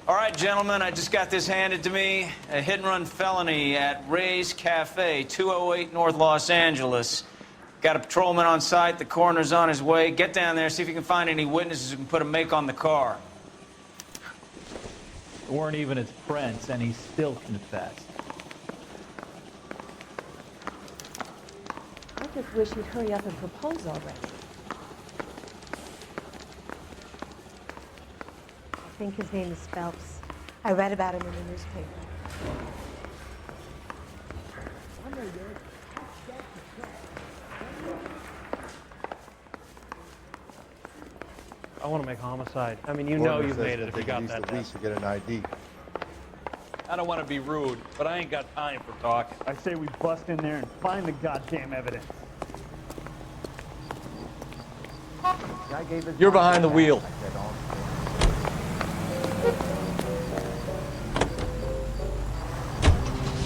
All right, gentlemen, I just got this handed to me. A hit-and-run felony at Ray's Cafe, 208 North Los Angeles. Got a patrolman on site. The coroner's on his way. Get down there, see if you can find any witnesses who can put a make on the car. They weren't even his friends, and he still confessed. I just wish he'd hurry up and propose already. I think his name is Phelps. I read about him in the newspaper. I want to make homicide. I mean, you know you've made it if you got that. At least to get an ID. I don't want to be rude, but I ain't got time for talking. I say we bust in there and find the goddamn evidence. You're behind the wheel.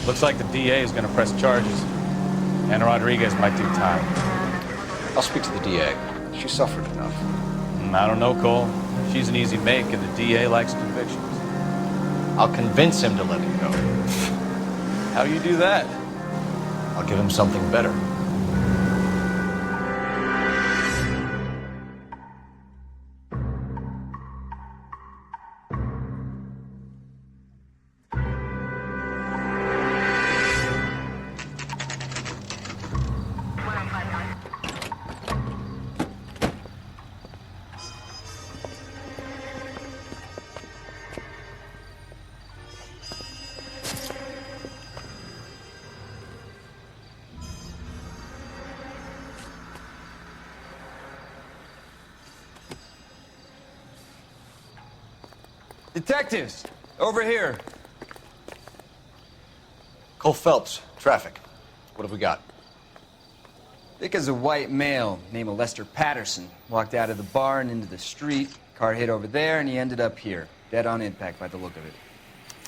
Looks like the DA is going to press charges. And Rodriguez might do time. I'll speak to the DA. She suffered enough. I don't know, Cole. She's an easy make, and the DA likes convictions. I'll convince him to let it go. How do you do that? I'll give him something better. Detectives, over here. Cole Phelps, traffic. What have we got? Dick is a white male named Lester Patterson. Walked out of the bar and into the street. Car hit over there, and he ended up here. Dead on impact by the look of it.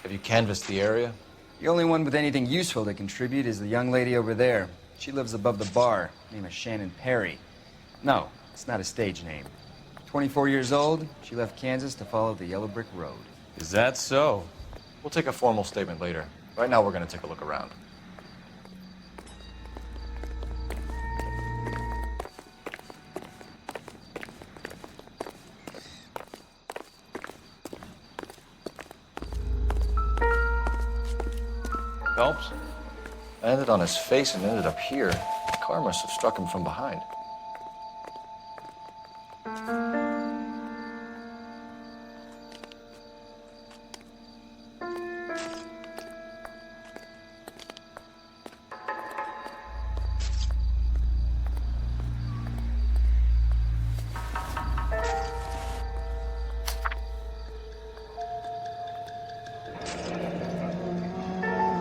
Have you canvassed the area? The only one with anything useful to contribute is the young lady over there. She lives above the bar. Name is Shannon Perry. No, it's not a stage name. 24 years old, she left Kansas to follow the yellow brick road. Is that so? We'll take a formal statement later. Right now, we're going to take a look around. Phelps? Landed on his face and ended up here. The car must have struck him from behind.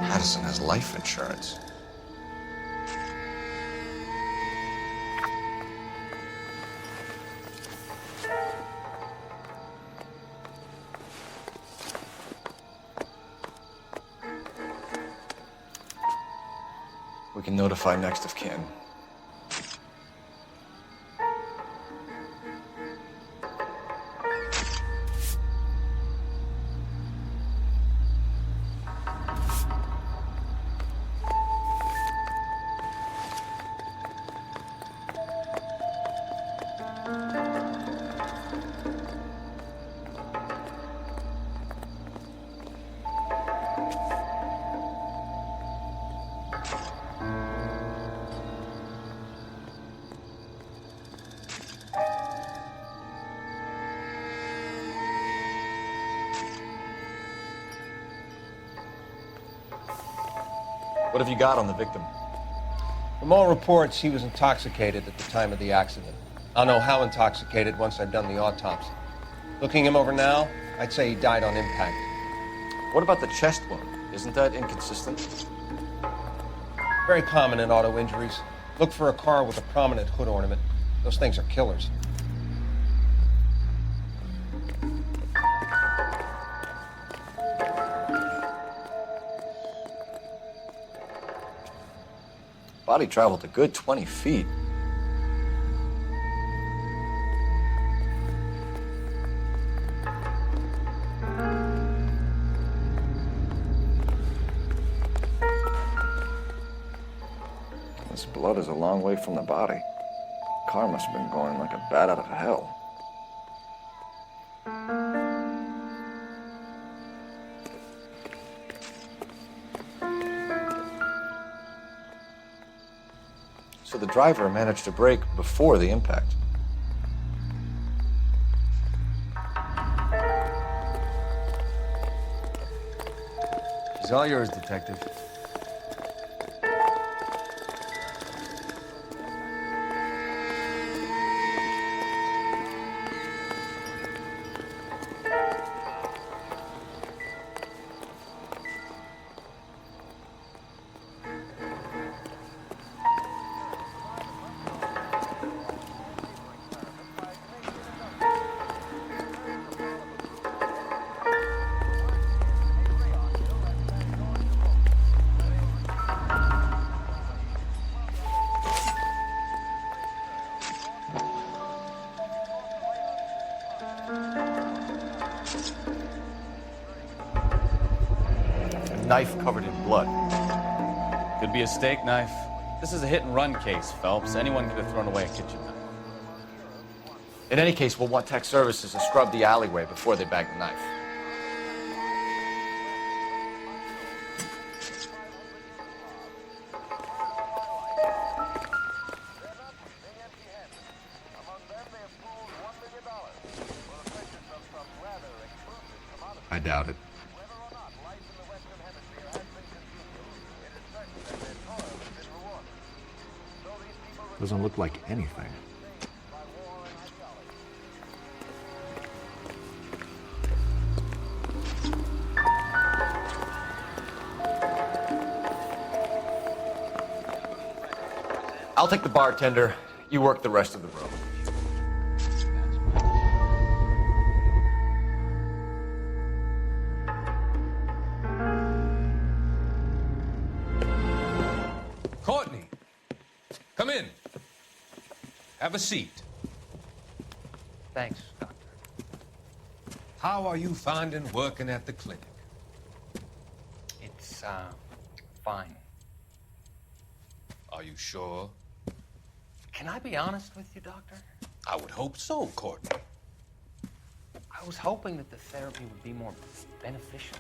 Patterson has life insurance. We can notify next of kin. What have you got on the victim? From all reports, he was intoxicated at the time of the accident. I'll know how intoxicated once I've done the autopsy. Looking him over now, I'd say he died on impact. What about the chest wound? Isn't that inconsistent? Very common in auto injuries. Look for a car with a prominent hood ornament. Those things are killers. Body traveled a good 20 feet. This blood is a long way from the body. Car must have been going like a bat out of hell. So the driver managed to brake before the impact. She's all yours, Detective. Knife covered in blood. Could be a steak knife. This is a hit-and-run case, Phelps. Anyone could have thrown away a kitchen knife. In any case, we'll want tech services to scrub the alleyway before they bag the knife. I doubt it. Doesn't look like anything. I'll take the bartender. You work the rest of the room. Courtney, come in. Have a seat. Thanks, Doctor. How are you finding working at the clinic? It's, fine. Are you sure? Can I be honest with you, Doctor? I would hope so, Courtney. I was hoping that the therapy would be more beneficial.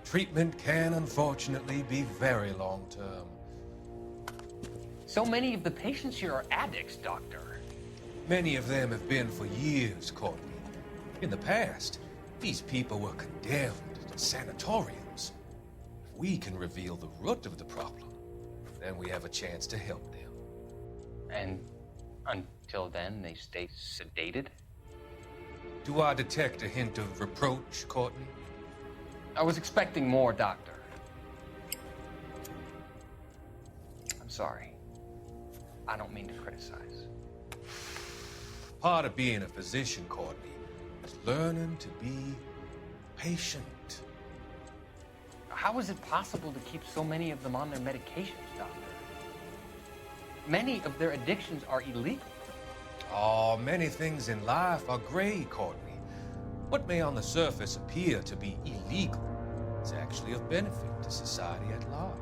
Treatment can unfortunately be very long-term. So many of the patients here are addicts, Doctor. Many of them have been for years, Courtney. In the past, these people were condemned to sanatoriums. If we can reveal the root of the problem, then we have a chance to help them. And until then, they stay sedated? Do I detect a hint of reproach, Courtney? I was expecting more, Doctor. I'm sorry. I don't mean to criticize. Part of being a physician, Courtney, is learning to be patient. How is it possible to keep so many of them on their medications, Doctor? Many of their addictions are illegal. Oh, many things in life are gray, Courtney. What may on the surface appear to be illegal is actually of benefit to society at large.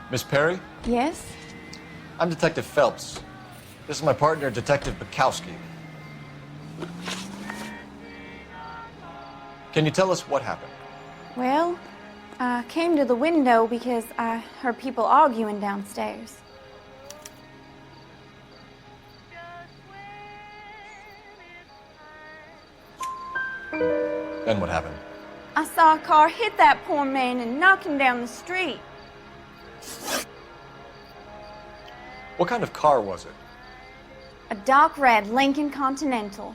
Miss Perry? Yes? I'm Detective Phelps. This is my partner, Detective Bukowski. Can you tell us what happened? Well, I came to the window because I heard people arguing downstairs. Then what happened? I saw a car hit that poor man and knock him down the street. What kind of car was it? A dark red Lincoln Continental.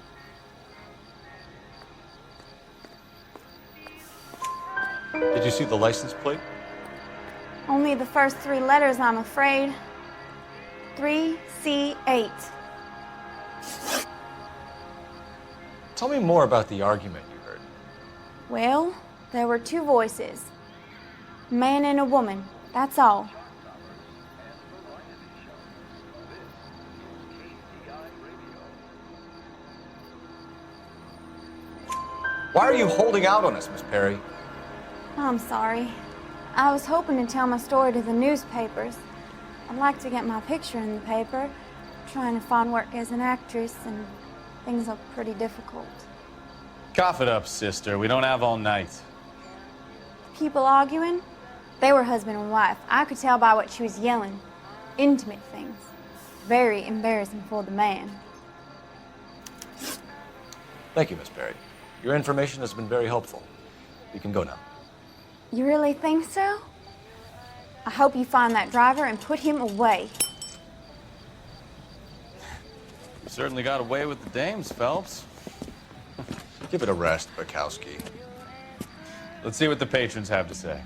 Did you see the license plate? Only the first 3 letters, I'm afraid. 3C8. Tell me more about the argument you heard. Well, there were 2 voices. A man and a woman, that's all. Why are you holding out on us, Miss Perry? I'm sorry. I was hoping to tell my story to the newspapers. I'd like to get my picture in the paper. Trying to find work as an actress, and things look pretty difficult. Cough it up, sister. We don't have all night. People arguing? They were husband and wife. I could tell by what she was yelling. Intimate things. Very embarrassing for the man. Thank you, Miss Perry. Your information has been very helpful. You can go now. You really think so? I hope you find that driver and put him away. You certainly got away with the dames, Phelps. Give it a rest, Bukowski. Let's see what the patrons have to say.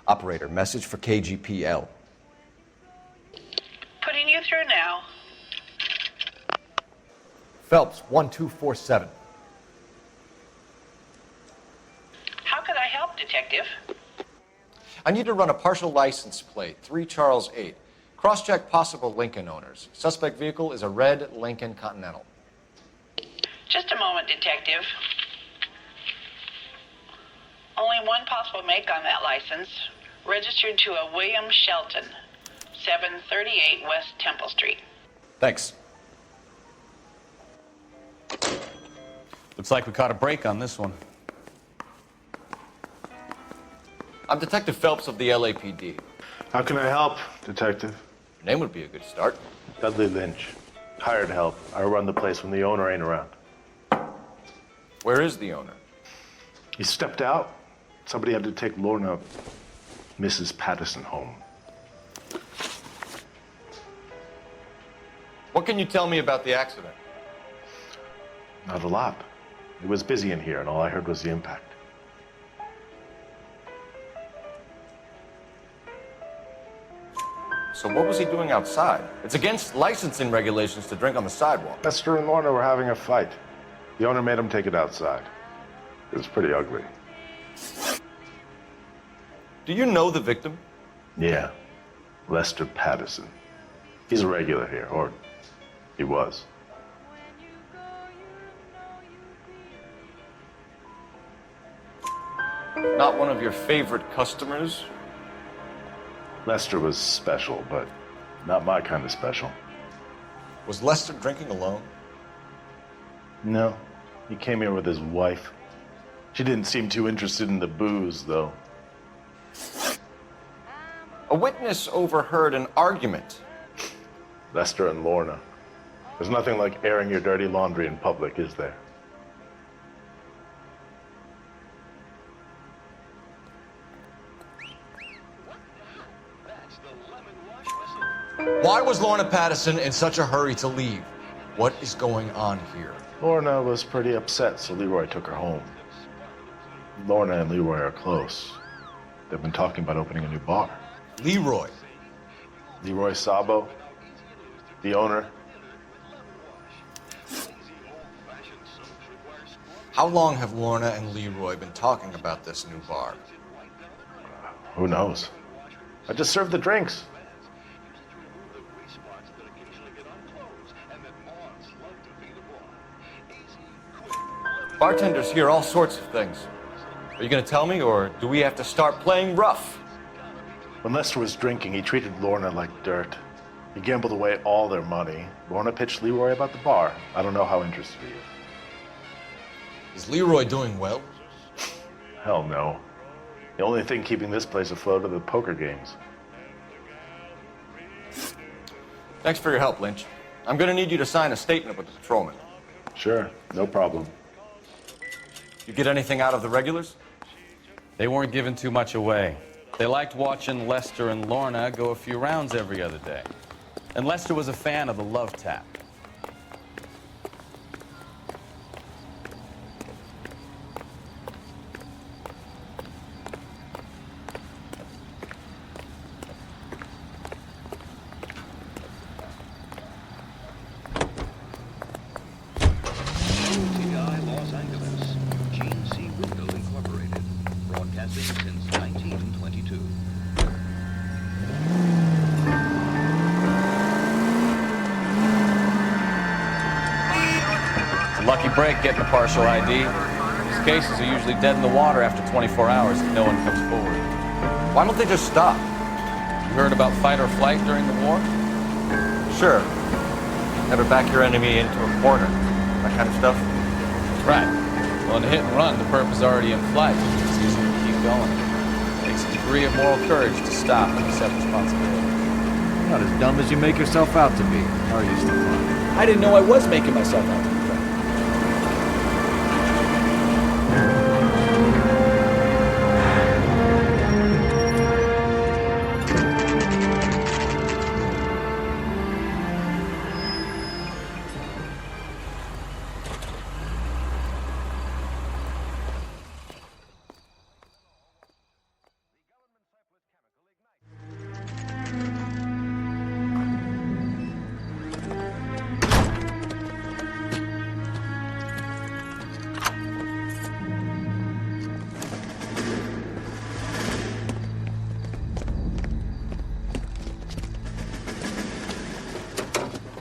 Operator, message for KGPL. Putting you through now. Phelps, 1247. How could I help, Detective? I need to run a partial license plate, 3 Charles 8. Cross-check possible Lincoln owners. Suspect vehicle is a red Lincoln Continental. Just a moment, Detective. Only one possible make on that license. Registered to a William Shelton, 738 West Temple Street. Thanks. Looks like we caught a break on this one. I'm Detective Phelps of the LAPD. How can I help, Detective? Your name would be a good start. Dudley Lynch. Hired help. I run the place when the owner ain't around. Where is the owner? He stepped out. Somebody had to take Lorna, Mrs. Patterson, home. What can you tell me about the accident? Not a lot. It was busy in here, and all I heard was the impact. So what was he doing outside? It's against licensing regulations to drink on the sidewalk. Lester and Lorna were having a fight. The owner made him take it outside. It was pretty ugly. Do you know the victim? Yeah. Lester Patterson. He's a regular here, or he was. Not one of your favorite customers? Lester was special, but not my kind of special. Was Lester drinking alone? No. He came here with his wife. She didn't seem too interested in the booze, though. A witness overheard an argument. Lester and Lorna. There's nothing like airing your dirty laundry in public, is there? Why was Lorna Patterson in such a hurry to leave? What is going on here? Lorna was pretty upset, so Leroy took her home. Lorna and Leroy are close. They've been talking about opening a new bar. Leroy? Leroy Sabo, the owner. How long have Lorna and Leroy been talking about this new bar? Who knows? I just served the drinks. Bartenders hear all sorts of things. Are you going to tell me, or do we have to start playing rough? When Lester was drinking, he treated Lorna like dirt. He gambled away all their money. Lorna pitched Leroy about the bar. I don't know how interested he is. Is Leroy doing well? Hell no. The only thing keeping this place afloat are the poker games. Thanks for your help, Lynch. I'm gonna need you to sign a statement with the patrolman. Sure, no problem. You get anything out of the regulars? They weren't giving too much away. They liked watching Lester and Lorna go a few rounds every other day. And Lester was a fan of the love tap. Los Angeles, Gene C. Window Incorporated, broadcasting since 1922. It's a lucky break getting a partial ID. These cases are usually dead in the water after 24 hours if no one comes forward. Why don't they just stop? You heard about fight or flight during the war? Sure. Never back your enemy into a corner. That kind of stuff. Right. Well, in a hit and run, the perp is already in flight. It's easier to keep going. It takes a degree of moral courage to stop and accept responsibility. You're not as dumb as you make yourself out to be, are you, Stefan? I didn't know I was making myself out to be.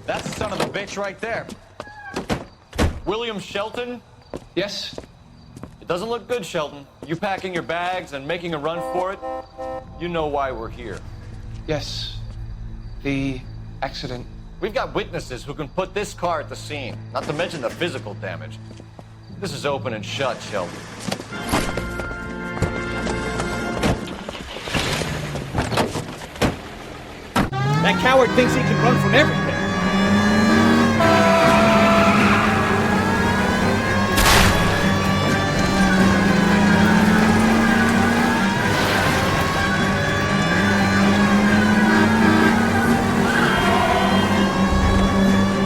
That's the son of a bitch right there. William Shelton? Yes? It doesn't look good, Shelton. You packing your bags and making a run for it? You know why we're here. Yes. The accident. We've got witnesses who can put this car at the scene, not to mention the physical damage. This is open and shut, Shelton. That coward thinks he can run from everything.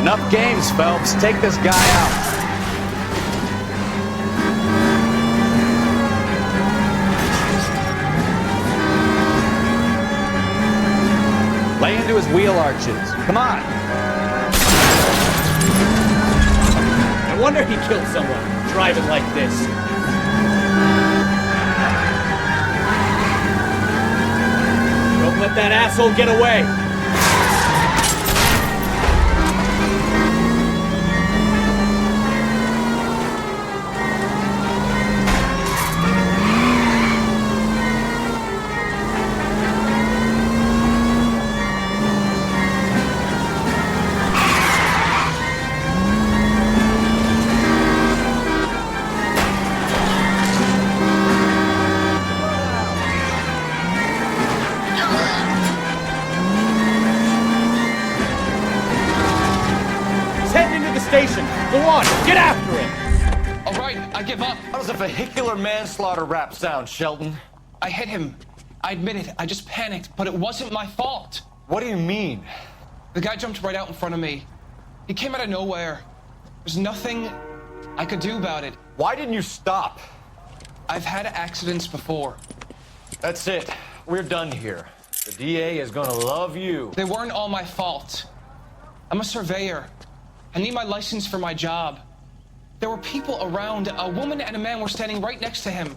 Enough games, Phelps. Take this guy out. Lay into his wheel arches. Come on. No wonder he killed someone driving like this. Don't let that asshole get away. Station. Go on, get after him. All right, I give up. How does a vehicular manslaughter rap sound, Shelton? I hit him. I admit it. I just panicked, but it wasn't my fault. What do you mean? The guy jumped right out in front of me. He came out of nowhere. There's nothing I could do about it. Why didn't you stop? I've had accidents before. That's it. We're done here. The DA is gonna love you. They weren't all my fault. I'm a surveyor. I need my license for my job. There were people around. A woman and a man were standing right next to him.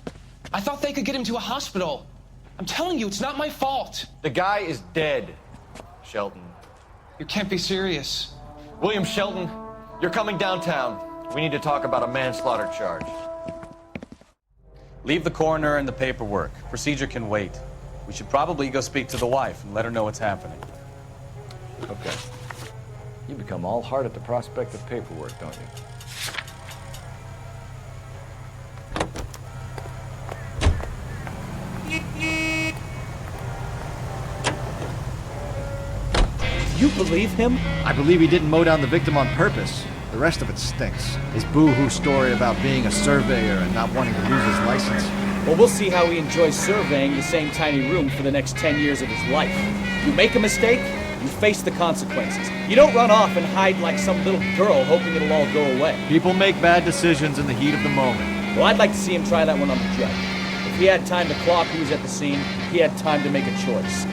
I thought they could get him to a hospital. I'm telling you, it's not my fault. The guy is dead, Shelton. You can't be serious. William Shelton, you're coming downtown. We need to talk about a manslaughter charge. Leave the coroner and the paperwork. Procedure can wait. We should probably go speak to the wife and let her know what's happening. Okay. You become all hard at the prospect of paperwork, don't you? You believe him? I believe he didn't mow down the victim on purpose. The rest of it stinks. His boo-hoo story about being a surveyor and not wanting to lose his license. Well, we'll see how he enjoys surveying the same tiny room for the next 10 years of his life. You make a mistake, you face the consequences. You don't run off and hide like some little girl hoping it'll all go away. People make bad decisions in the heat of the moment. Well, I'd like to see him try that one on the judge. If he had time to clock who was at the scene, he had time to make a choice.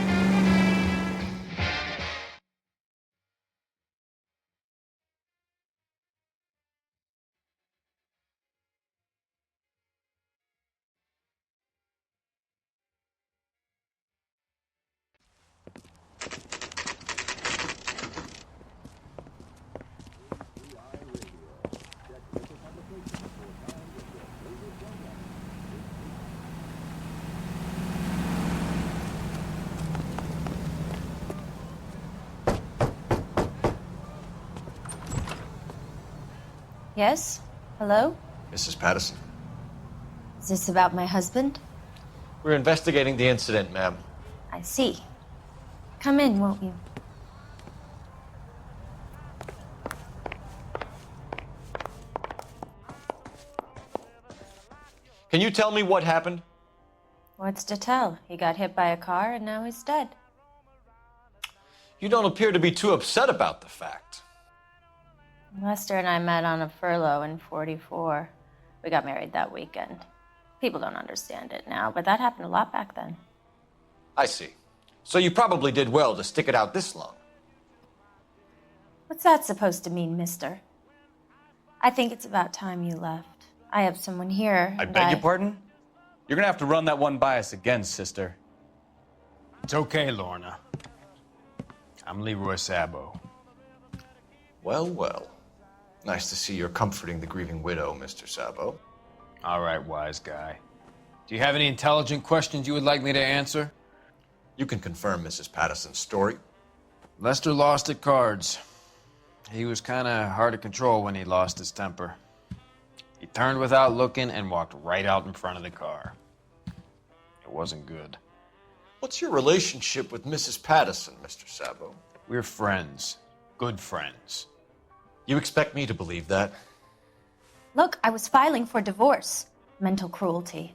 Yes? Hello? Mrs. Patterson. Is this about my husband? We're investigating the incident, ma'am. I see. Come in, won't you? Can you tell me what happened? What's to tell? He got hit by a car and now he's dead. You don't appear to be too upset about the fact. Lester and I met on a furlough in '44. We got married that weekend. People don't understand it now, but that happened a lot back then. I see. So you probably did well to stick it out this long. What's that supposed to mean, mister? I think it's about time you left. I have someone here. I beg your pardon? You're gonna have to run that one by us again, sister. It's okay, Lorna. I'm Leroy Sabo. Well, well. Nice to see you're comforting the grieving widow, Mr. Sabo. All right, wise guy. Do you have any intelligent questions you would like me to answer? You can confirm Mrs. Patterson's story. Lester lost at cards. He was kind of hard to control when he lost his temper. He turned without looking and walked right out in front of the car. It wasn't good. What's your relationship with Mrs. Patterson, Mr. Sabo? We're friends. Good friends. You expect me to believe that? Look, I was filing for divorce. Mental cruelty.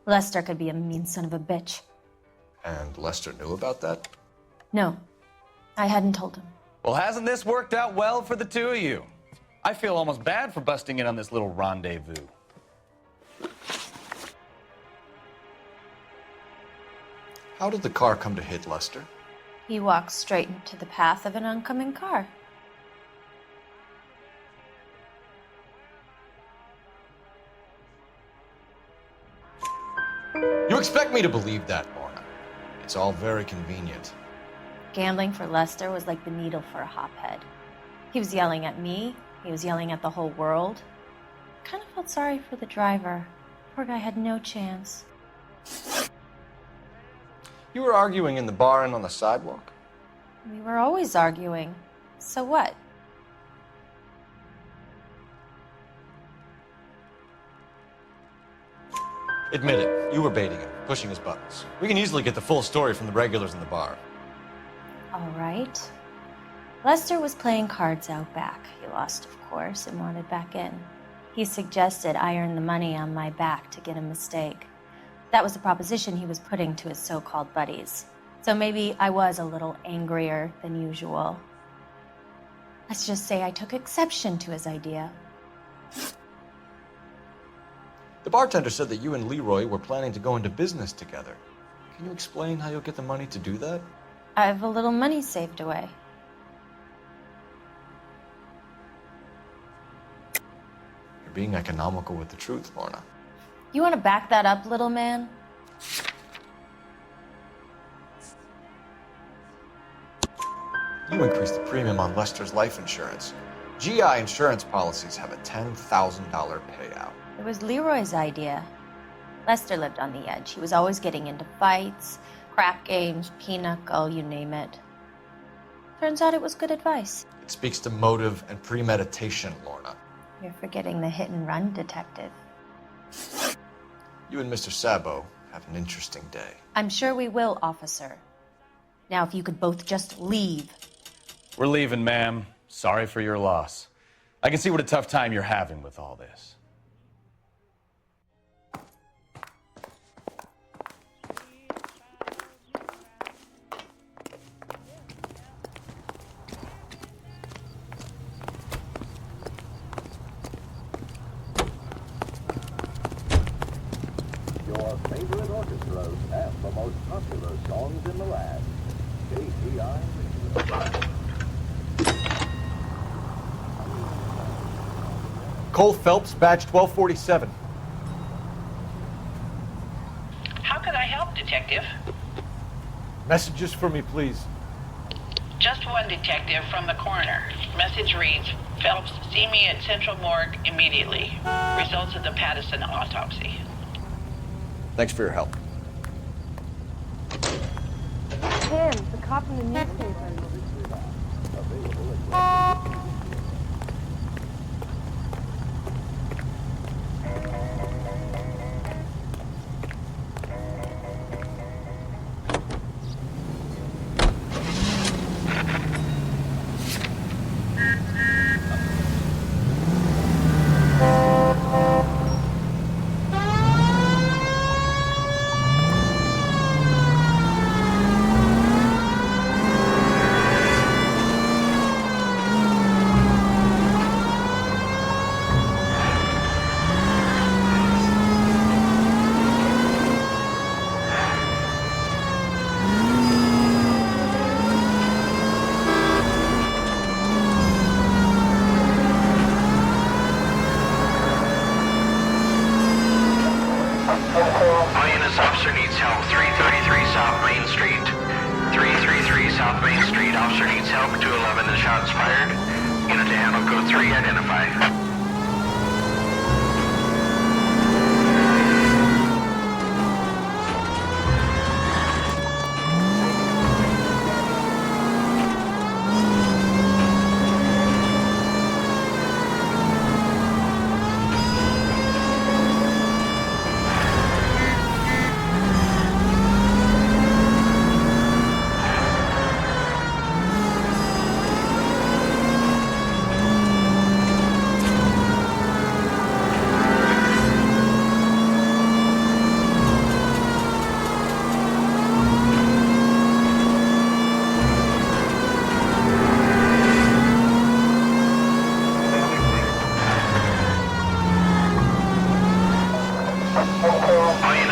Lester could be a mean son of a bitch. And Lester knew about that? No, I hadn't told him. Well, hasn't this worked out well for the two of you? I feel almost bad for busting in on this little rendezvous. How did the car come to hit Lester? He walked straight into the path of an oncoming car. You expect me to believe that, Lorna? It's all very convenient. Gambling for Lester was like the needle for a hophead. He was yelling at me. He was yelling at the whole world. I kind of felt sorry for the driver. Poor guy had no chance. You were arguing in the bar and on the sidewalk? We were always arguing. So what? Admit it, you were baiting him, pushing his buttons. We can easily get the full story from the regulars in the bar. All right. Lester was playing cards out back. He lost, of course, and wanted back in. He suggested I earn the money on my back to get a mistake. That was the proposition he was putting to his so-called buddies. So maybe I was a little angrier than usual. Let's just say I took exception to his idea. The bartender said that you and Leroy were planning to go into business together. Can you explain how you'll get the money to do that? I have a little money saved away. You're being economical with the truth, Lorna. You want to back that up, little man? You increased the premium on Lester's life insurance. GI insurance policies have a $10,000 payout. It was Leroy's idea. Lester lived on the edge. He was always getting into fights, crap games, pinochle, you name it. Turns out it was good advice. It speaks to motive and premeditation, Lorna. You're forgetting the hit-and-run detective. You and Mr. Sabo have an interesting day. I'm sure we will, officer. Now, if you could both just leave. We're leaving, ma'am. Sorry for your loss. I can see what a tough time you're having with all this. Your favorite orchestras and the most popular songs in the land. KTI Radio. Cole Phelps, badge 1247. How can I help, Detective? Messages for me, please. Just one detective from the coroner. Message reads, Phelps, see me at Central Morgue immediately. Results of the Pattison autopsy. Thanks for your help. Tim, the cop from the newspaper. Officer needs help, 333 South Main Street. 333 South Main Street, officer needs help, 211, the shots fired. Unit to handle code 3, identify.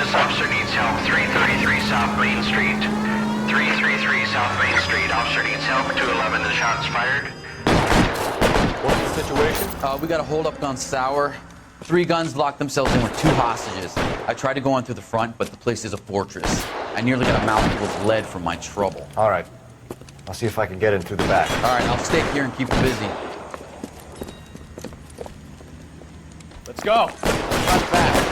Officer needs help, 333 South Main Street. 333 South Main Street, officer needs help, 211, the shots fired. What's the situation? We got a hold-up on Sour. 3 guns locked themselves in with 2 hostages. I tried to go on through the front, but the place is a fortress. I nearly got a mouthful of lead from my trouble. All right. I'll see if I can get in through the back. All right, I'll stay here and keep you busy. Let's go. Front back.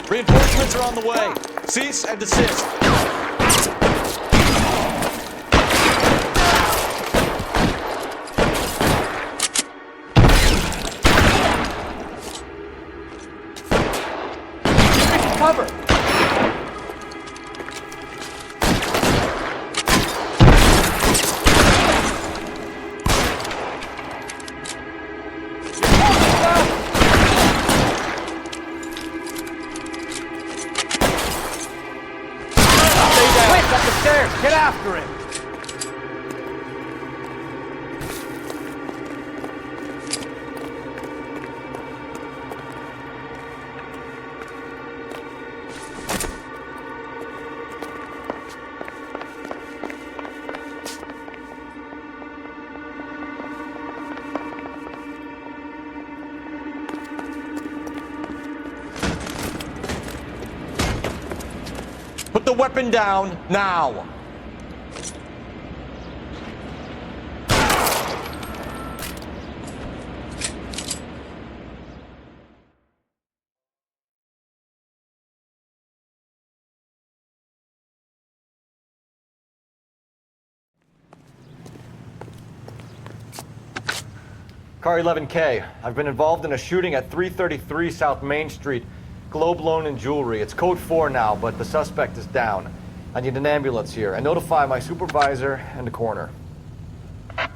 Reinforcements are on the way. Cease and desist. Cover! Get after him! Put the weapon down now. Car 11K. I've been involved in a shooting at 333 South Main Street. Globe loan and jewelry. It's code 4 now, but the suspect is down. I need an ambulance here. And notify my supervisor and the coroner. 11K,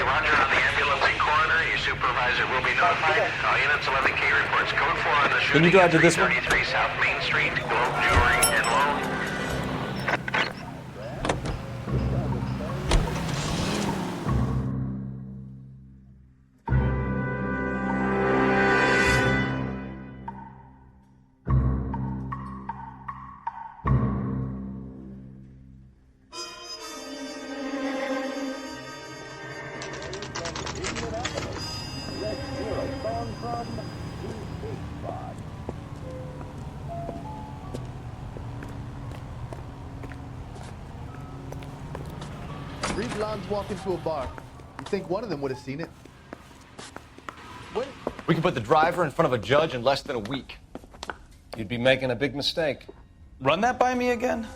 roger on the ambulance and coroner. Your supervisor will be notified. All units, 11K reports code 4 on the shooting. Can you drive to this one? 333 South Main Street. Globe, jewelry, and loan. Three blondes walk into a bar. You think one of them would have seen it? We can put the driver in front of a judge in less than a week. You'd be making a big mistake. Run that by me again?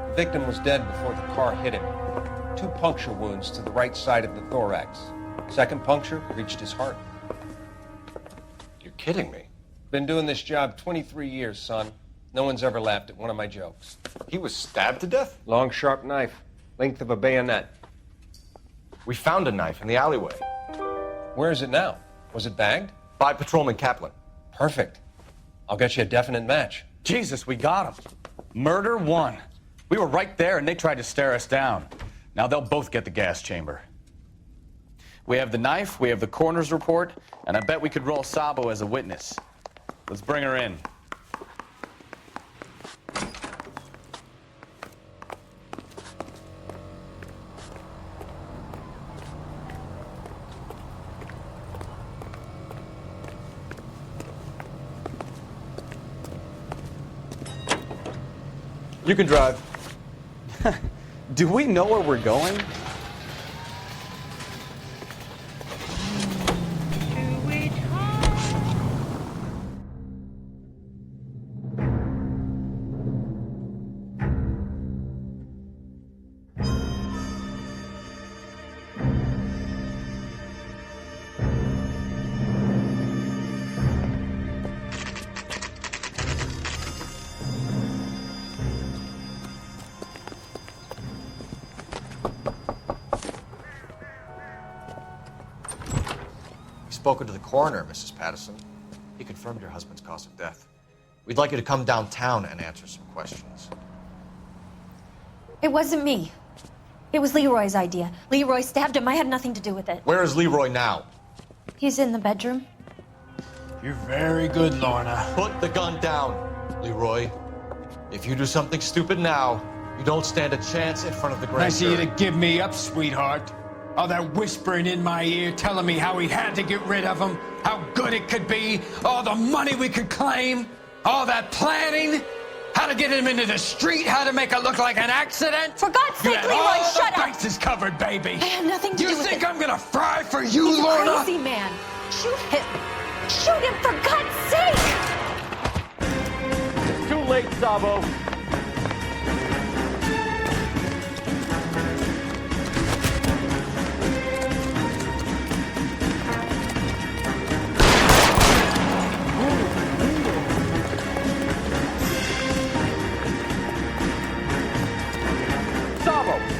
The victim was dead before the car hit him. 2 puncture wounds to the right side of the thorax. Second puncture reached his heart. You're kidding me. Been doing this job 23 years, son. No one's ever laughed at one of my jokes. He was stabbed to death? Long, sharp knife. Length of a bayonet. We found a knife in the alleyway. Where is it now? Was it bagged? By Patrolman Kaplan. Perfect. I'll get you a definite match. Jesus, we got him. Murder 1. We were right there and they tried to stare us down. Now they'll both get the gas chamber. We have the knife, we have the coroner's report, and I bet we could roll Sabo as a witness. Let's bring her in. You can drive. Do we know where we're going? Spoken to the coroner, Mrs. Patterson. He confirmed your husband's cause of death. We'd like you to come downtown and answer some questions. It wasn't me. It was Leroy's idea. Leroy stabbed him. I had nothing to do with it. Where is Leroy now? He's in the bedroom. You're very good, Lorna. Put the gun down, Leroy. If you do something stupid now, you don't stand a chance in front of the grand Nice of you jury. to give me up, sweetheart. All that whispering in my ear, telling me how he had to get rid of him, how good it could be, all the money we could claim, all that planning, how to get him into the street, how to make it look like an accident. For God's sake, Leroy, all shut the up! bases covered, baby. I had nothing to do You with it. think I'm gonna fry for you, He's Lorna? a crazy man. Shoot him. Shoot him, for God's sake! It's too late, Sabo.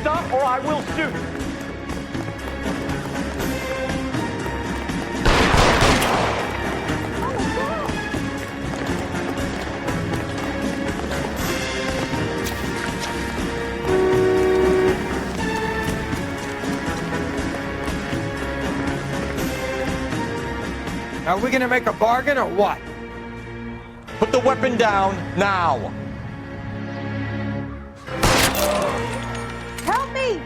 Stop or I will shoot! Are we gonna make a bargain or what? Put the weapon down now! Help me!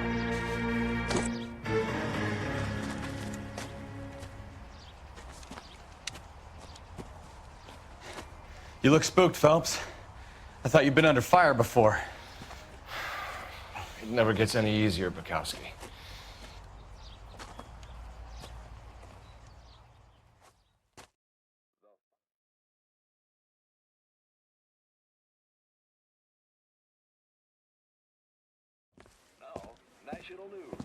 You look spooked, Phelps. I thought you'd been under fire before. It never gets any easier, Bukowski. National news.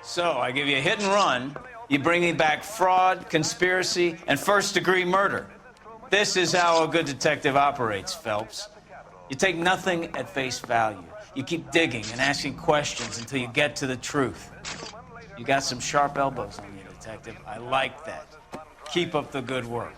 So, I give you a hit and run. You bring me back fraud, conspiracy, and first-degree murder. This is how a good detective operates, Phelps. You take nothing at face value. You keep digging and asking questions until you get to the truth. You got some sharp elbows on you, detective. I like that. Keep up the good work.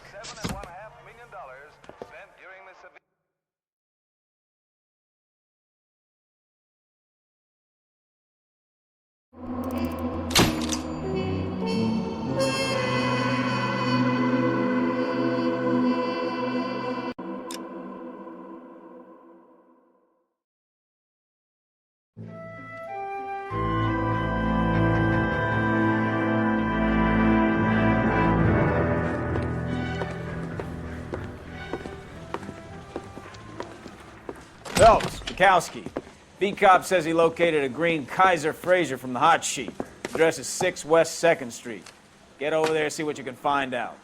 Phelps, Bukowski. Beat cop says he located a green Kaiser Fraser from the hot sheet. Address is 6 West 2nd Street. Get over there, see what you can find out.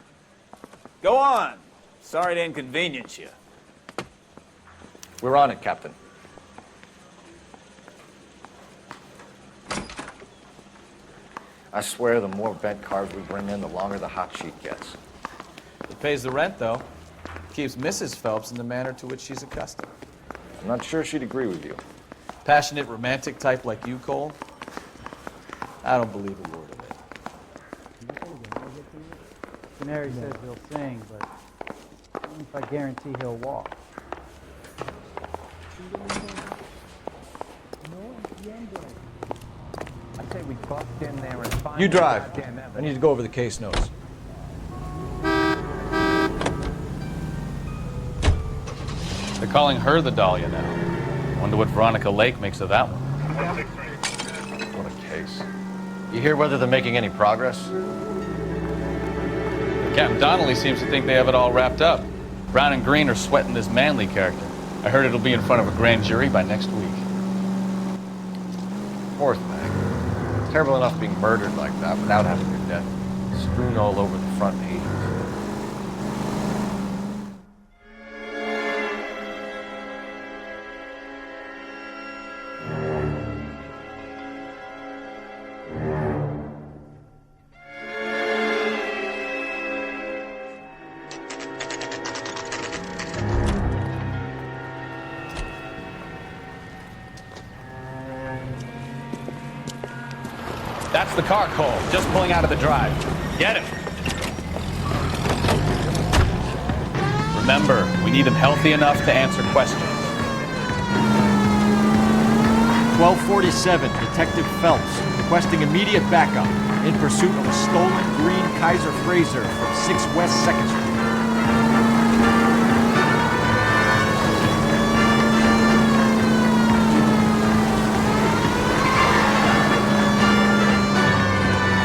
Go on. Sorry to inconvenience you. We're on it, Captain. I swear the more bent cars we bring in, the longer the hot sheet gets. It pays the rent, though. Keeps Mrs. Phelps in the manner to which she's accustomed. I'm not sure she'd agree with you. Passionate, romantic type like you, Cole? I don't believe a word of it. Canary says he'll sing, but only if I guarantee he'll walk. I say we bust in there and find... You drive. I need to go over the case notes. They're calling her the Dahlia now. Wonder what Veronica Lake makes of that one. What a case. You hear whether they're making any progress? Captain Donnelly seems to think they have it all wrapped up. Brown and Green are sweating this Manley character. I heard it'll be in front of a grand jury by next week. Poor thing. Terrible enough being murdered like that without having your death strewn all over the front pages. That's the car, Cole. Just pulling out of the drive. Get him. Remember, we need him healthy enough to answer questions. 1247, Detective Phelps, requesting immediate backup in pursuit of a stolen green Kaiser Fraser from 6 West 2nd Street.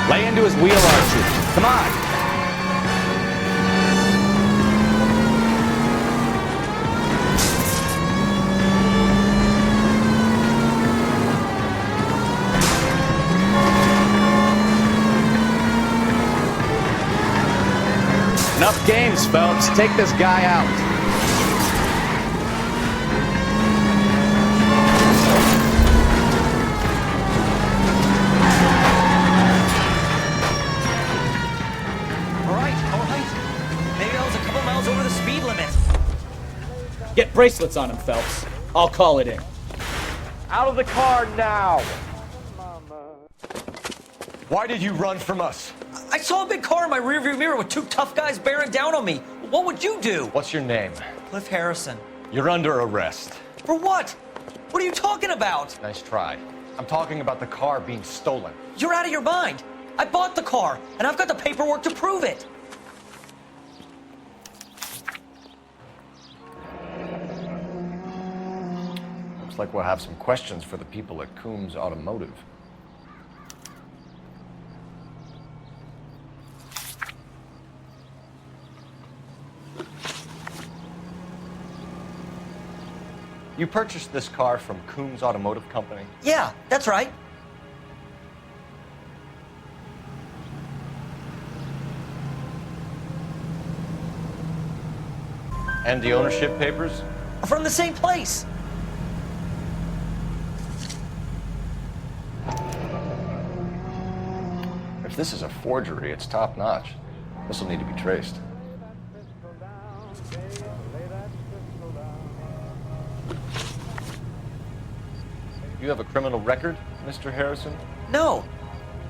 Lay into his wheel arches. Come on. Enough games, Phelps. Take this guy out. Get bracelets on him, Phelps. I'll call it in. Out of the car now! Why did you run from us? I saw a big car in my rearview mirror with 2 tough guys bearing down on me. What would you do? What's your name? Cliff Harrison. You're under arrest. For what? What are you talking about? Nice try. I'm talking about the car being stolen. You're out of your mind. I bought the car, and I've got the paperwork to prove it. Looks like we'll have some questions for the people at Coombs Automotive. You purchased this car from Coombs Automotive Company? Yeah, that's right. And the ownership papers? From the same place. this is a forgery, it's top notch. This will need to be traced. You have a criminal record, Mr. Harrison? No,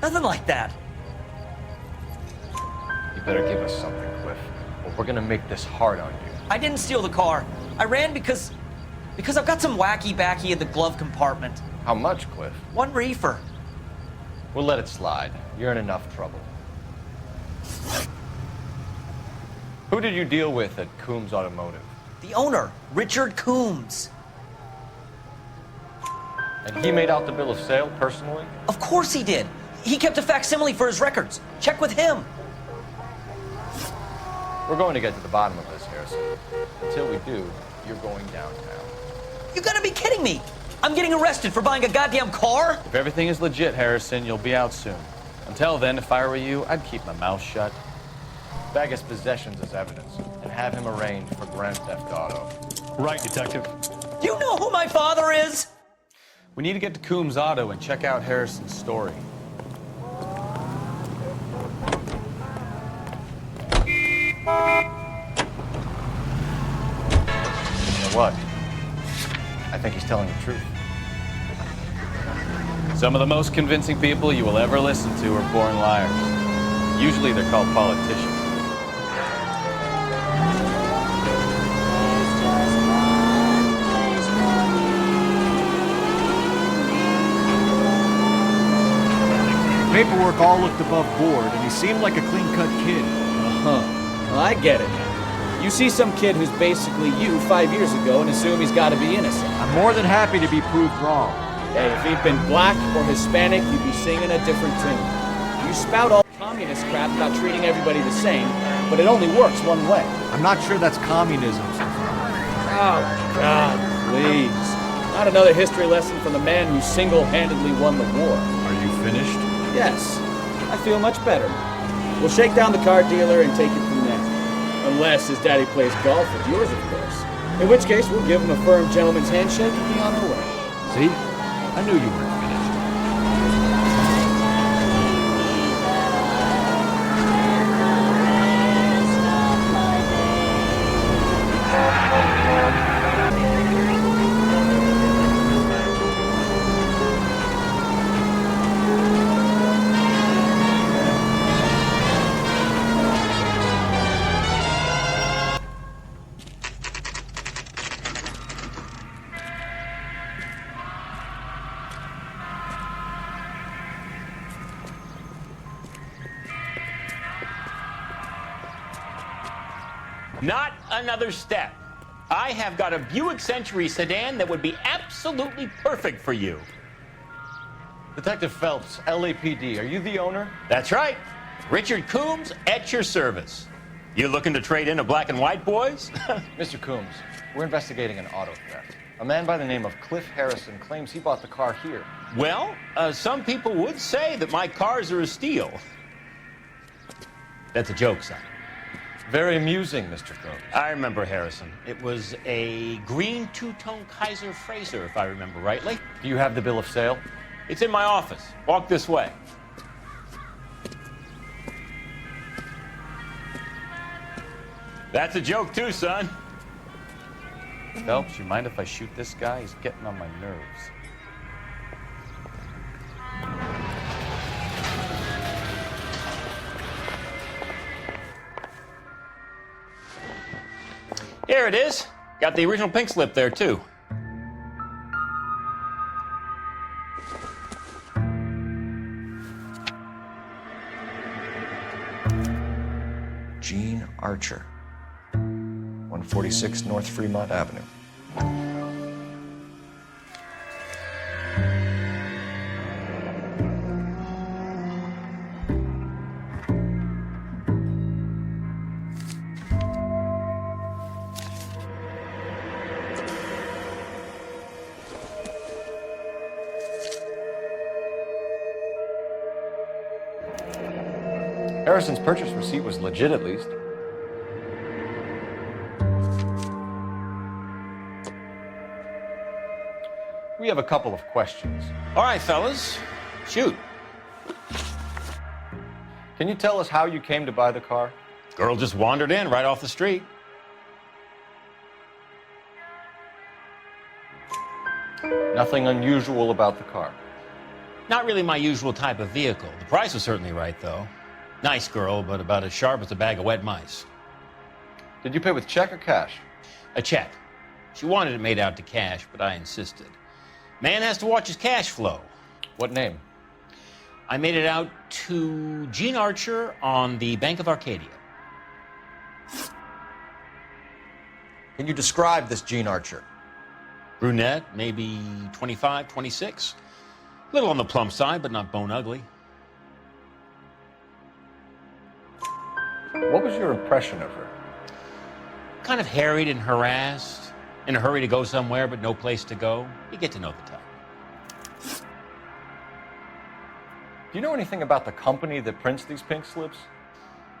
nothing like that. You better give us something, Cliff, or we're gonna make this hard on you. I didn't steal the car. I ran because I've got some wacky backy in the glove compartment. How much, Cliff? 1 reefer. We'll let it slide. You're in enough trouble. Who did you deal with at Coombs Automotive? The owner, Richard Coombs. And he made out the bill of sale personally? Of course he did. He kept a facsimile for his records. Check with him. We're going to get to the bottom of this, Harrison. Until we do, you're going downtown. You gotta be kidding me! I'm getting arrested for buying a goddamn car? If everything is legit, Harrison, you'll be out soon. Until then, if I were you, I'd keep my mouth shut. Bag his possessions as evidence, and have him arraigned for grand theft auto. Right, Detective. You know who my father is? We need to get to Coombs Auto and check out Harrison's story. You know what? I think he's telling the truth. Some of the most convincing people you will ever listen to are born liars. Usually they're called politicians. Paperwork all looked above board, and he seemed like a clean-cut kid. Well, I get it now. You see some kid who's basically you 5 years ago and assume he's got to be innocent. I'm more than happy to be proved wrong. Hey, if he'd been black or Hispanic, you'd be singing a different tune. You spout all communist crap about treating everybody the same, but it only works one way. I'm not sure that's communism, Oh, God, please. Not another history lesson from the man who single-handedly won the war. Are you finished? Yes, I feel much better. We'll shake down the car dealer and take it from there. Unless his daddy plays golf with yours, of course. In which case, we'll give him a firm gentleman's handshake and be on our way. See? I knew you weren't finished. Not another step. I have got a Buick Century sedan that would be absolutely perfect for you. Detective Phelps, LAPD, are you the owner? That's right. Richard Coombs at your service. You looking to trade in a black and white, boys? Mr. Coombs, we're investigating an auto theft. A man by the name of Cliff Harrison claims he bought the car here. Well, some people would say that my cars are a steal. That's a joke, son. Very amusing, Mr. Coombs. I remember Harrison. It was a green two-tone Kaiser Frazer, if I remember rightly. Do you have the bill of sale? It's in my office. Walk this way. That's a joke too, son. Phelps, you mind if I shoot this guy? He's getting on my nerves. Here it is. Got the original pink slip there, too. Gene Archer, 146 North Fremont Avenue. Harrison's purchase receipt was legit, at least. We have a couple of questions. All right, fellas. Shoot. Can you tell us how you came to buy the car? Girl just wandered in right off the street. Nothing unusual about the car. Not really my usual type of vehicle. The price was certainly right, though. Nice girl, but about as sharp as a bag of wet mice. Did you pay with check or cash? A check. She wanted it made out to cash, but I insisted. Man has to watch his cash flow. What name? I made it out to Gene Archer on the Bank of Arcadia. Can you describe this Gene Archer? Brunette, maybe 25, 26. Little on the plump side, but not bone ugly. What was your impression of her? Kind of harried and harassed, in a hurry to go somewhere, but no place to go. You get to know the type. Do you know anything about the company that prints these pink slips?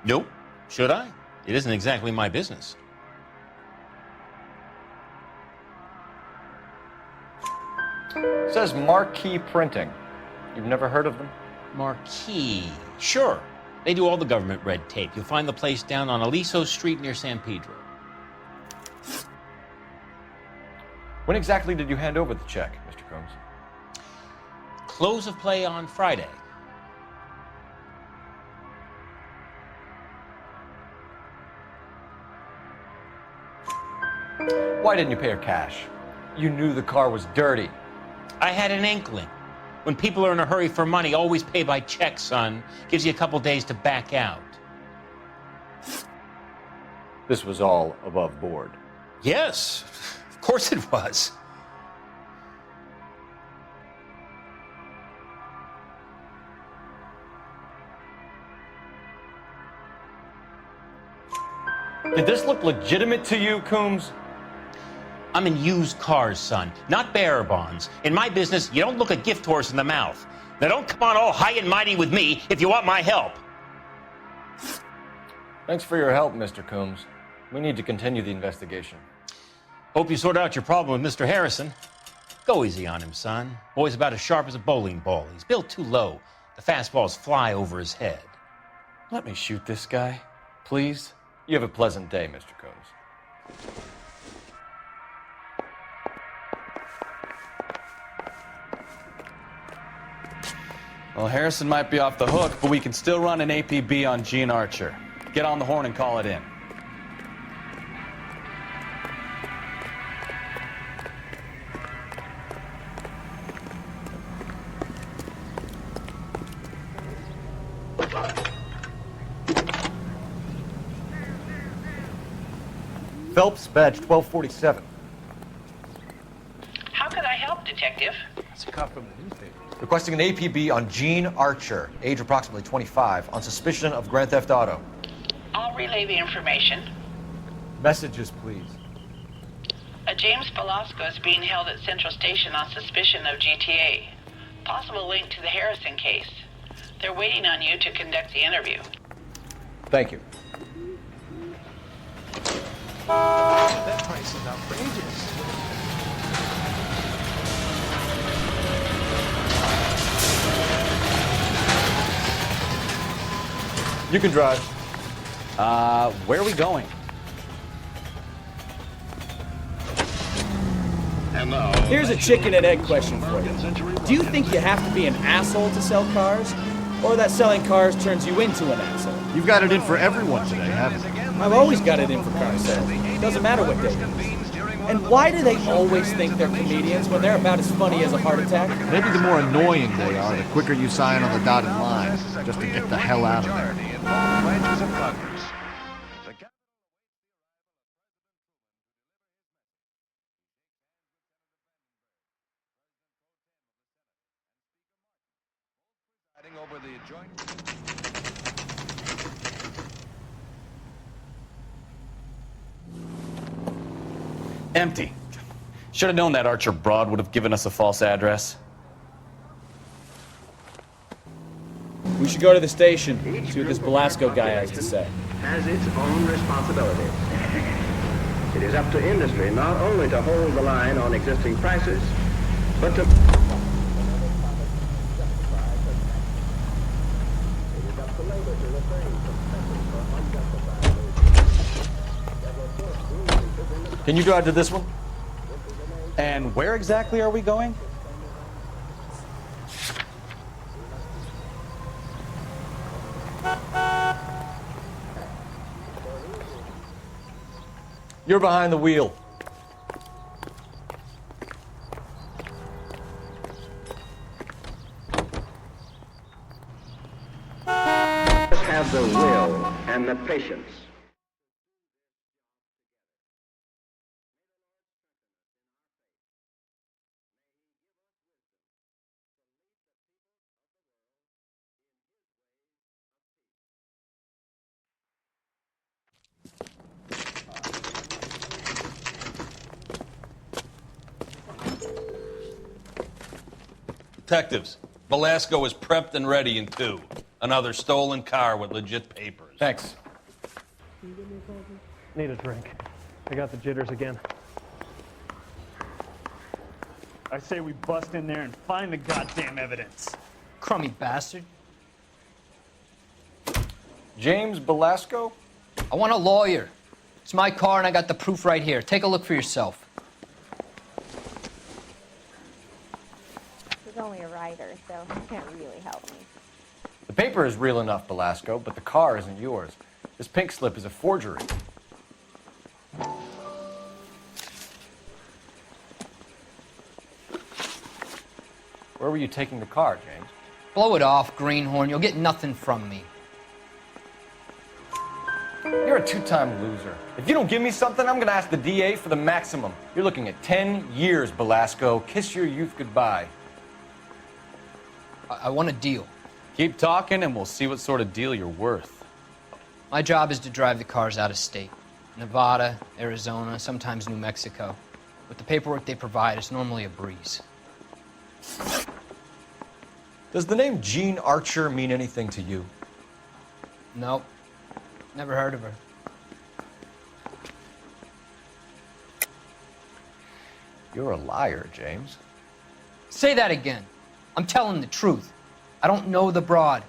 Nope. Should I? It isn't exactly my business. It says Marquee Printing. You've never heard of them? Marquee. Sure. They do all the government red tape. You'll find the place down on Aliso Street near San Pedro. When exactly did you hand over the check, Mr. Combs? Close of play on Friday. Why didn't you pay her cash? You knew the car was dirty. I had an inkling. When people are in a hurry for money, always pay by check, son. Gives you a couple days to back out. This was all above board. Yes, of course it was. Did this look legitimate to you, Coombs? I'm in used cars, son, not bearer bonds. In my business, you don't look a gift horse in the mouth. Now don't come on all high and mighty with me if you want my help. Thanks for your help, Mr. Coombs. We need to continue the investigation. Hope you sort out your problem with Mr. Harrison. Go easy on him, son. Boy's about as sharp as a bowling ball. He's built too low. The fastballs fly over his head. Let me shoot this guy, please. You have a pleasant day, Mr. Coombs. Well, Harrison might be off the hook, but we can still run an APB on Gene Archer. Get on the horn and call it in. Phelps, badge 1247. How could I help, Detective? It's a cop from the newspaper. Requesting an APB on Gene Archer, age approximately 25, on suspicion of Grand Theft Auto. I'll relay the information. Messages, please. A James Velasco is being held at Central Station on suspicion of GTA. Possible link to the Harrison case. They're waiting on you to conduct the interview. Thank you. That price is outrageous. You can drive. Where are we going? Here's a chicken and egg question for you. Do you think you have to be an asshole to sell cars? Or that selling cars turns you into an asshole? You've got it in for everyone today, haven't you? I've always got it in for car sales. Doesn't matter what day it is. And why do they always think they're comedians when they're about as funny as a heart attack? Maybe the more annoying they are, the quicker you sign on the dotted line, just to get the hell out of there. Empty. Should have known that Archer broad would have given us a false address. We should go to the station, see what this Velasco guy has to say. Has its own responsibilities. It is up to industry not only to hold the line on existing prices, but to... It is up to labor to Can you drive to this one? And where exactly are we going? You're behind the wheel. Have the will and the patience. Detectives, Velasco is prepped and ready in 2. Another stolen car with legit papers. Thanks. Need a drink. I got the jitters again. I say we bust in there and find the goddamn evidence. Crummy bastard. James Velasco? I want a lawyer. It's my car and I got the proof right here. Take a look for yourself. He's only a writer, so he can't really help me. The paper is real enough, Velasco, but the car isn't yours. This pink slip is a forgery. Where were you taking the car, James? Blow it off, greenhorn. You'll get nothing from me. You're a 2-time loser. If you don't give me something, I'm gonna ask the DA for the maximum. You're looking at 10 years, Velasco. Kiss your youth goodbye. I want a deal. Keep talking and we'll see what sort of deal you're worth. My job is to drive the cars out of state. Nevada, Arizona, sometimes New Mexico. With the paperwork they provide, it's normally a breeze. Does the name Jean Archer mean anything to you? Nope. Never heard of her. You're a liar, James. Say that again. I'm telling the truth. I don't know the broad.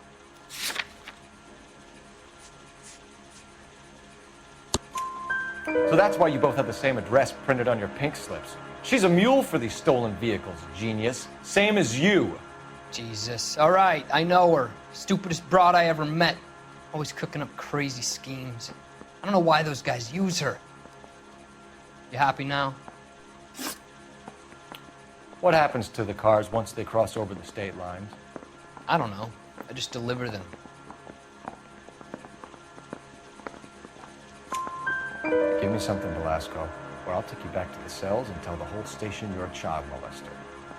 So that's why you both have the same address printed on your pink slips. She's a mule for these stolen vehicles, genius. Same as you. Jesus. All right, I know her. Stupidest broad I ever met. Always cooking up crazy schemes. I don't know why those guys use her. You happy now? What happens to the cars once they cross over the state lines? I don't know. I just deliver them. Give me something, Velasco, or I'll take you back to the cells and tell the whole station you're a child molester.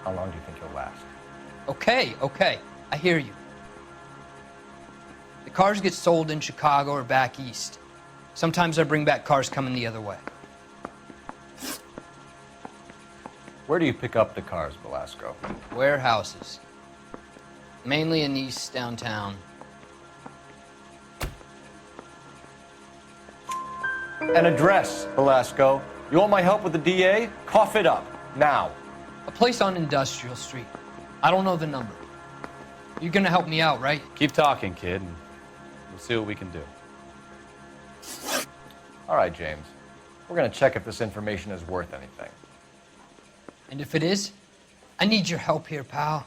How long do you think you'll last? Okay. I hear you. The cars get sold in Chicago or back east. Sometimes I bring back cars coming the other way. Where do you pick up the cars, Velasco? Warehouses. Mainly in East downtown. An address, Velasco. You want my help with the DA? Cough it up, now. A place on Industrial Street. I don't know the number. You're gonna help me out, right? Keep talking, kid, and we'll see what we can do. All right, James. We're gonna check if this information is worth anything. And if it is, I need your help here, pal.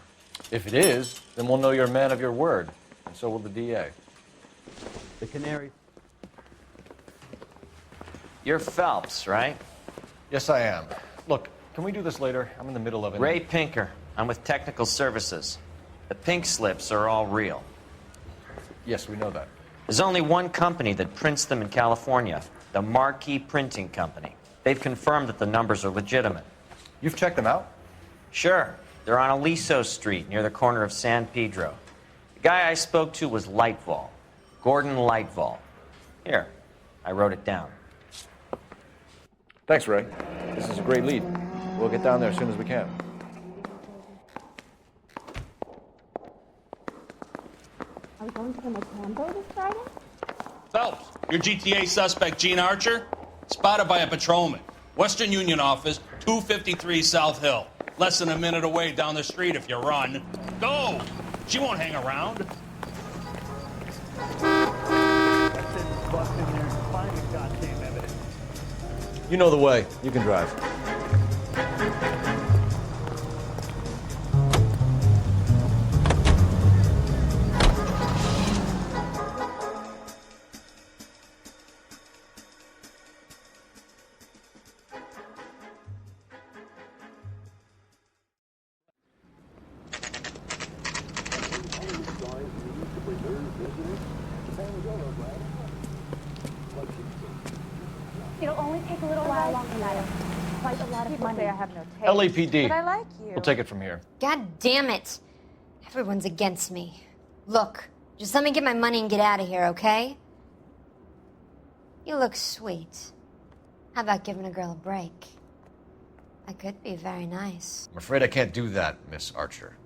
If it is, then we'll know you're a man of your word, and so will the DA. The canary. You're Phelps, right? Yes, I am. Look, can we do this later? I'm in the middle of it. Ray Pinker. I'm with Technical Services. The pink slips are all real. Yes, we know that. There's only one company that prints them in California, the Marquee Printing Company. They've confirmed that the numbers are legitimate. You've checked them out? Sure. They're on Aliso Street, near the corner of San Pedro. The guy I spoke to was Lightval. Gordon Lightval. Here, I wrote it down. Thanks, Ray. This is a great lead. We'll get down there as soon as we can. Are we going to the Macambo this Friday? Phelps, your GTA suspect, Jean Archer, spotted by a patrolman. Western Union office, 253 South Hill. Less than a minute away down the street if you run. Go! She won't hang around. I said we bust in there and find the goddamn evidence. You know the way. You can drive. It'll only take a little while longer, madam. Quite a lot of money. Say I have no taste. LAPD. But I like you. We'll take it from here. God damn it. Everyone's against me. Look, just let me get my money and get out of here, okay? You look sweet. How about giving a girl a break? I could be very nice. I'm afraid I can't do that, Miss Archer.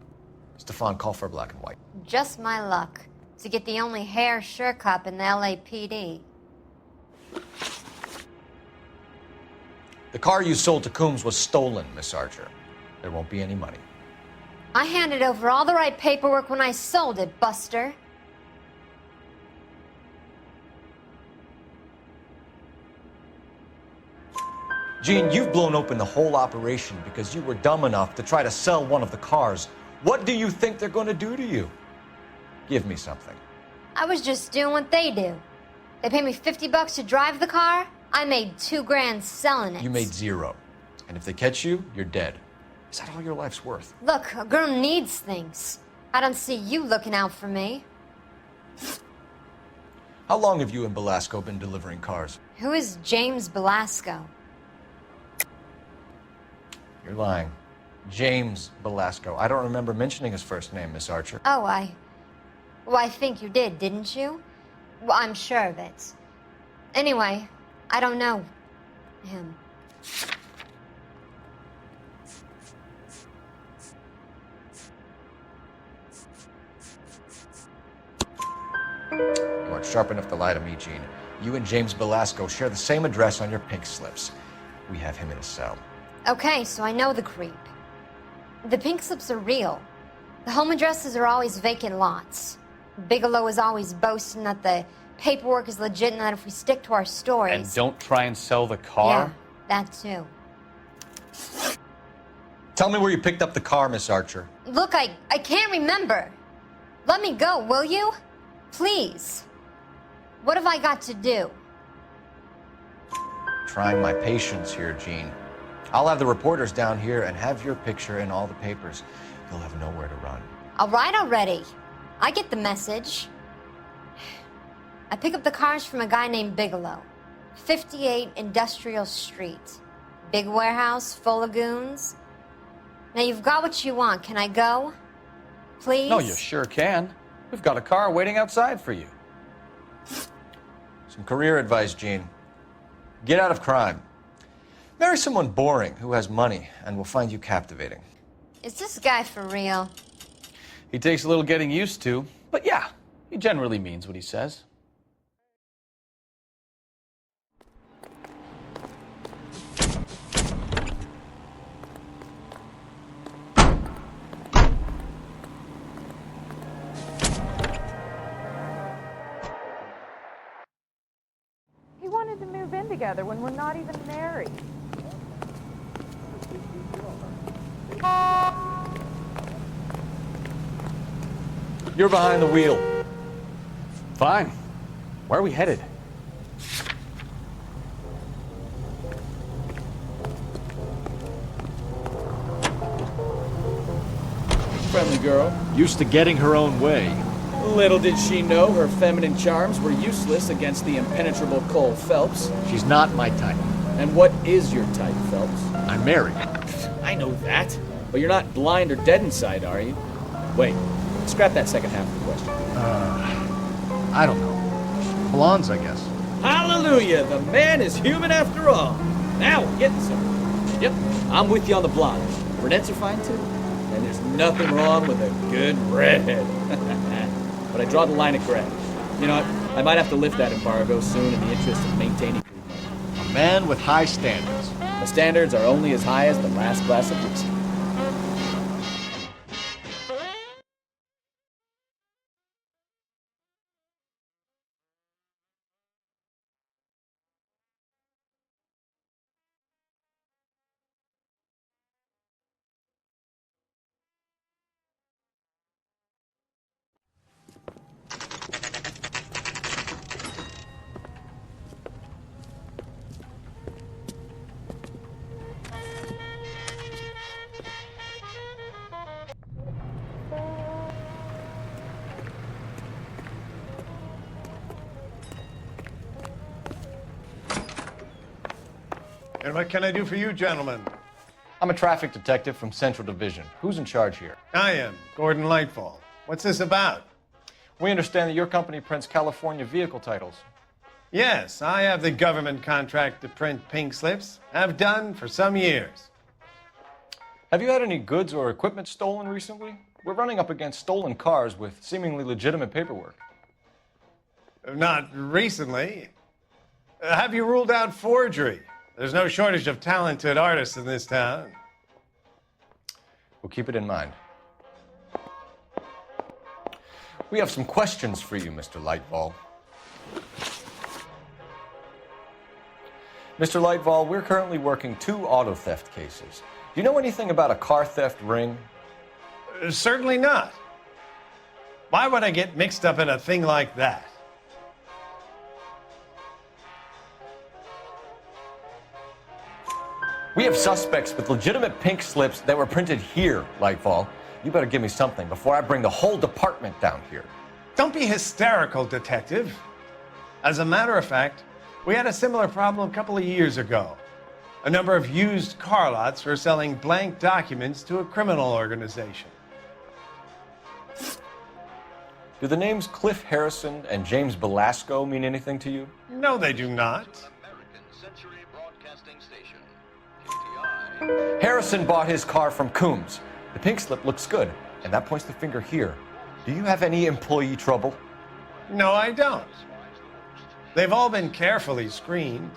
Stefan, call for black and white. Just my luck to get the only hair sure cop in the LAPD. The car you sold to Coombs was stolen, Miss Archer. There won't be any money. I handed over all the right paperwork when I sold it, Buster. Gene, you've blown open the whole operation because you were dumb enough to try to sell one of the cars. What do you think they're going to do to you? Give me something. I was just doing what they do. They paid me $50 to drive the car. I made $2 grand selling it. You made zero. And if they catch you, you're dead. Is that all your life's worth? Look, a girl needs things. I don't see you looking out for me. How long have you and Belasco been delivering cars? Who is James Belasco? You're lying. James Belasco. I don't remember mentioning his first name, Miss Archer. Oh, Well, I think you did, didn't you? Well, I'm sure of it. Anyway, I don't know him. You aren't sharp enough to lie to me, Gene. You and James Belasco share the same address on your pink slips. We have him in a cell. Okay, so I know the creep. The pink slips are real. The home addresses are always vacant lots. Bigelow is always boasting that the paperwork is legit and that if we stick to our stories... And don't try and sell the car? Yeah, that too. Tell me where you picked up the car, Miss Archer. Look, I can't remember. Let me go, will you? Please. What have I got to do? Trying my patience here, Gene. I'll have the reporters down here and have your picture in all the papers. You'll have nowhere to run. All right already. I get the message. I pick up the cars from a guy named Bigelow. 58 Industrial Street. Big warehouse full of goons. Now you've got what you want. Can I go? Please? No, you sure can. We've got a car waiting outside for you. Some career advice, Gene. Get out of crime. Marry someone boring who has money and will find you captivating. Is this guy for real? He takes a little getting used to, but yeah, he generally means what he says. He wanted to move in together when we're not even married. You're behind the wheel. Fine. Where are we headed? Friendly girl. Used to getting her own way. Little did she know her feminine charms were useless against the impenetrable Cole Phelps. She's not my type. And what is your type, Phelps? I'm married. I know that. But you're not blind or dead inside, are you? Wait, scrap that second half of the question. I don't know. Blondes, I guess. Hallelujah! The man is human after all. Now we're getting somewhere. Yep, I'm with you on the blonde. Brunettes are fine too. And there's nothing wrong with a good redhead. But I draw the line at gray. You know what? I might have to lift that embargo soon in the interest of maintaining... A man with high standards. The standards are only as high as the last glass of whiskey. And what can I do for you, gentlemen? I'm a traffic detective from Central Division. Who's in charge here? I am, Gordon Lightfall. What's this about? We understand that your company prints California vehicle titles. Yes, I have the government contract to print pink slips. Have done for some years. Have you had any goods or equipment stolen recently? We're running up against stolen cars with seemingly legitimate paperwork. Not recently. Have you ruled out forgery? There's no shortage of talented artists in this town. We'll keep it in mind. We have some questions for you, Mr. Lightfall. Mr. Lightfall, we're currently working 2 auto theft cases. Do you know anything about a car theft ring? Certainly not. Why would I get mixed up in a thing like that? We have suspects with legitimate pink slips that were printed here, Lightfall. You better give me something before I bring the whole department down here. Don't be hysterical, Detective. As a matter of fact, we had a similar problem a couple of years ago. A number of used car lots were selling blank documents to a criminal organization. Do the names Cliff Harrison and James Belasco mean anything to you? No, they do not. Harrison bought his car from Coombs. The pink slip looks good, and that points the finger here. Do you have any employee trouble? No, I don't. They've all been carefully screened.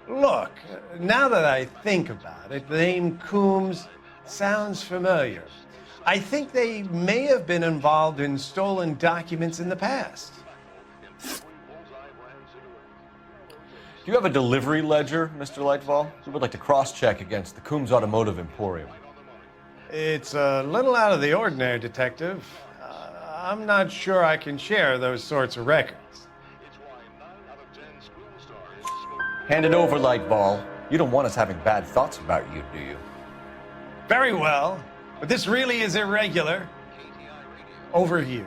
Look, now that I think about it, the name Coombs sounds familiar. I think they may have been involved in stolen documents in the past. Do you have a delivery ledger, Mr. Lightfall? We would like to cross-check against the Coombs Automotive Emporium. It's a little out of the ordinary, Detective. I'm not sure I can share those sorts of records. Hand it over, Lightfall. You don't want us having bad thoughts about you, do you? Very well, but this really is irregular. Over here.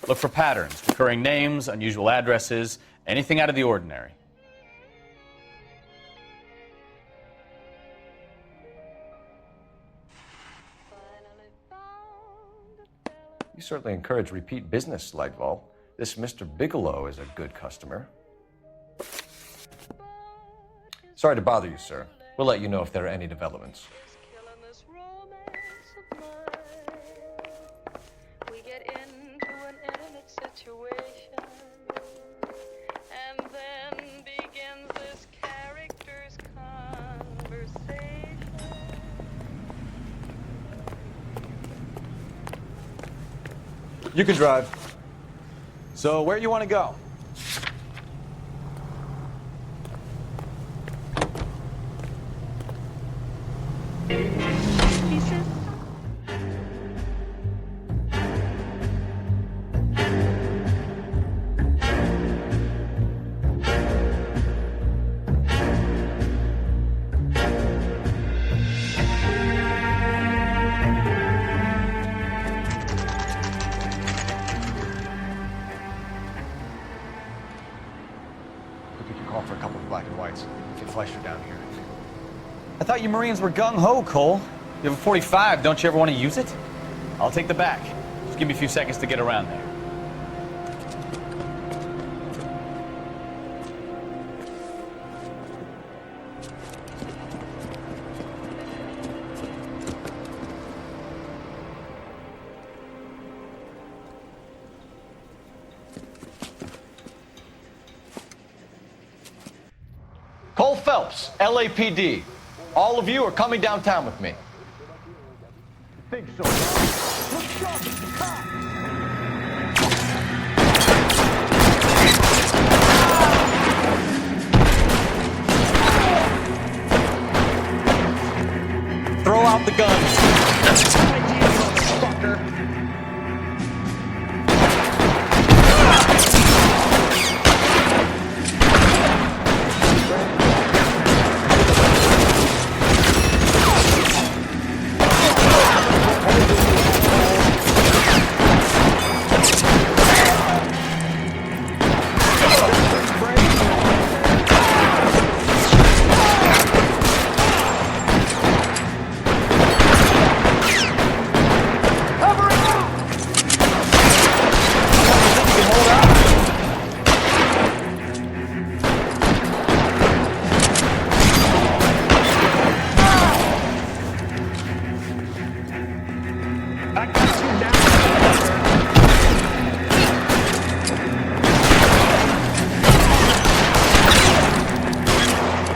Look for patterns, recurring names, unusual addresses, anything out of the ordinary. You certainly encourage repeat business, Lightfall. This Mr. Bigelow is a good customer. Sorry to bother you, sir. We'll let you know if there are any developments. You can drive. So, where you want to go? I thought you Marines were gung-ho, Cole. You have a 45, don't you ever want to use it? I'll take the back. Just give me a few seconds to get around there. Cole Phelps, LAPD. All of you are coming downtown with me. Think so. Look sharp, cop! Throw out the guns.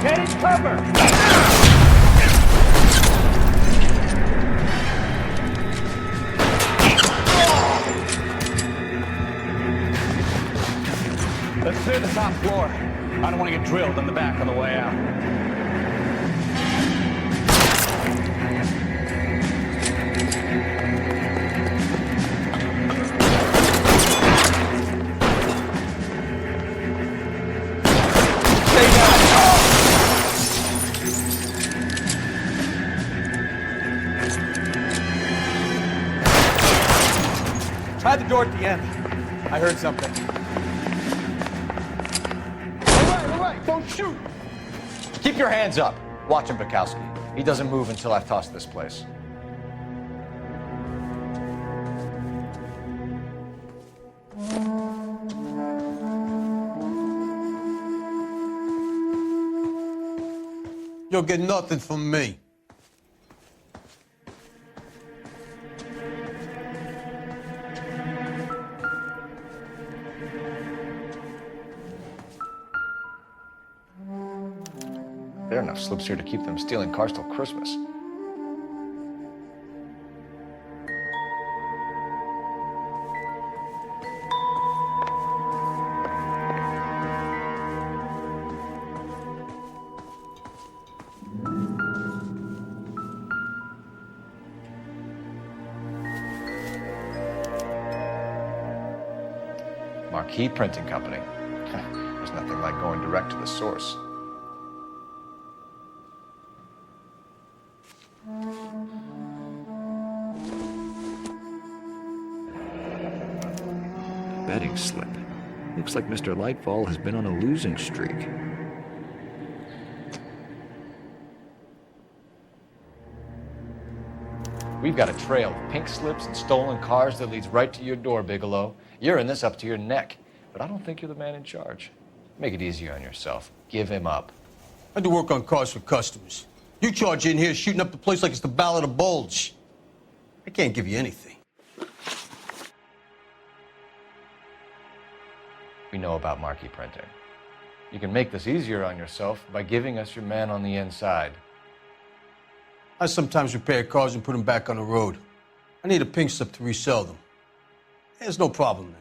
Get in cover! Let's clear the top floor. I don't want to get drilled in the back on the way out. Try the door at the end. I heard something. All right, don't shoot! Keep your hands up. Watch him, Bukowski. He doesn't move until I've tossed this place. You'll get nothing from me. There are enough slips here to keep them stealing cars till Christmas. Marquee Printing Company. There's nothing like going direct to the source. Betting slip. Looks like Mr. Lightfall has been on a losing streak. We've got a trail of pink slips and stolen cars that leads right to your door, Bigelow. You're in this up to your neck, but I don't think you're the man in charge. Make it easier on yourself. Give him up. I do work on cars for customers. You charge in here shooting up the place like it's the Ballad of Bulge. I can't give you anything. We know about marquee printing. You can make this easier on yourself by giving us your man on the inside. I sometimes repair cars and put them back on the road. I need a pink slip to resell them. There's no problem there.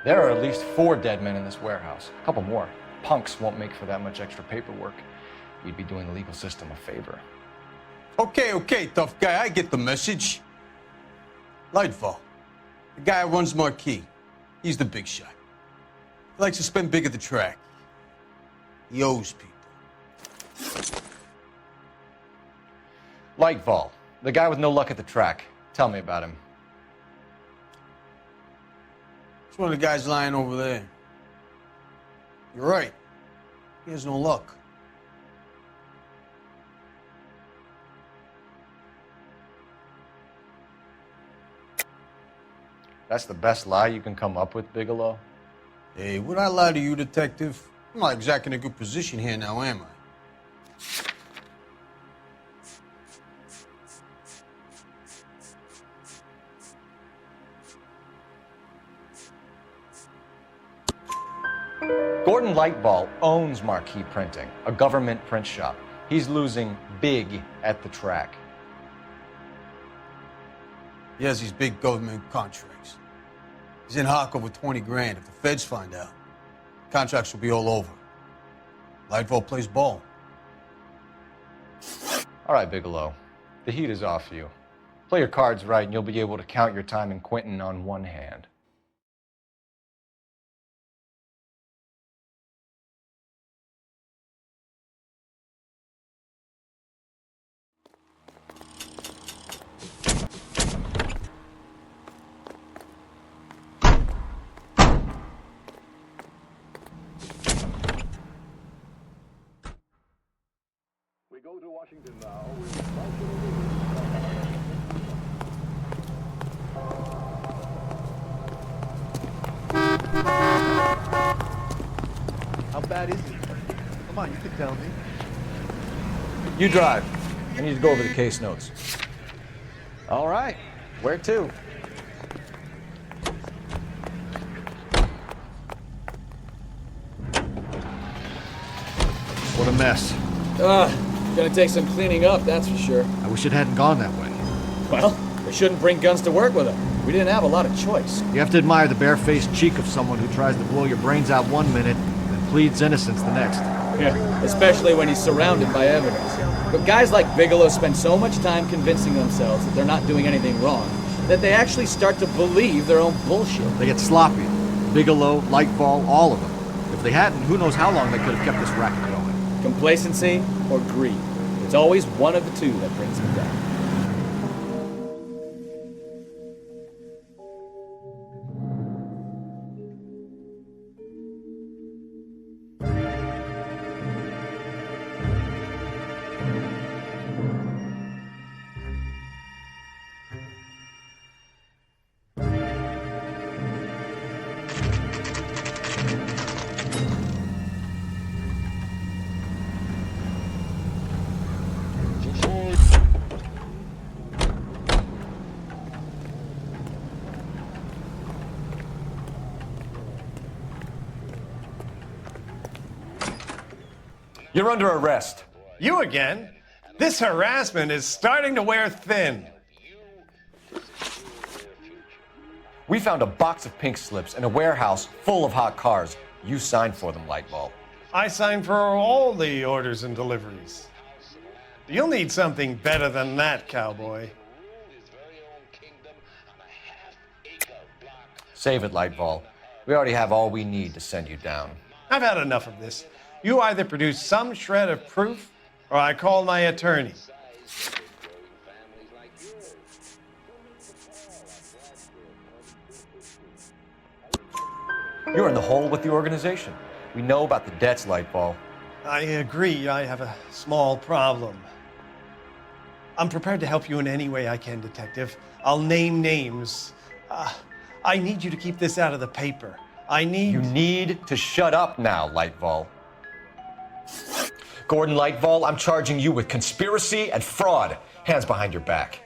There are at least 4 dead men in this warehouse. A couple more. Punks won't make for that much extra paperwork. We'd be doing the legal system a favor. Okay, tough guy. I get the message. Lightfall, the guy who runs Marquee. He's the big shot. He likes to spend big at the track. He owes people. Lightfall, the guy with no luck at the track. Tell me about him. It's one of the guys lying over there. You're right. He has no luck. That's the best lie you can come up with, Bigelow? Hey, would I lie to you, detective? I'm not exactly in a good position here now, am I? Gordon Lightfall owns Marquee Printing, a government print shop. He's losing big at the track. He has these big government contracts. He's in hock over 20 grand. If the feds find out, contracts will be all over. Lightfall plays ball. All right, Bigelow. The heat is off you. Play your cards right and you'll be able to count your time in Quentin on one hand. We go to Washington now. How bad is it? Come on, you can tell me. You drive. I need to go over the case notes. All right. Where to? What a mess. Gonna take some cleaning up, that's for sure. I wish it hadn't gone that way. Well, they shouldn't bring guns to work with them. We didn't have a lot of choice. You have to admire the barefaced cheek of someone who tries to blow your brains out one minute, then pleads innocence the next. Yeah, especially when he's surrounded by evidence. But guys like Bigelow spend so much time convincing themselves that they're not doing anything wrong, that they actually start to believe their own bullshit. They get sloppy. Bigelow, Lightfall, all of them. If they hadn't, who knows how long they could have kept this racket going. Complacency or greed. It's always one of the two that brings them down. You're under arrest. You again? This harassment is starting to wear thin. We found a box of pink slips in a warehouse full of hot cars. You signed for them, Lightball. I signed for all the orders and deliveries. You'll need something better than that, cowboy. Save it, Lightball. We already have all we need to send you down. I've had enough of this. You either produce some shred of proof, or I call my attorney. You're in the hole with the organization. We know about the debts, Lightball. I agree, I have a small problem. I'm prepared to help you in any way I can, Detective. I'll name names. I need you to keep this out of the paper. You need to shut up now, Lightball. Gordon Lightball, I'm charging you with conspiracy and fraud. Hands behind your back.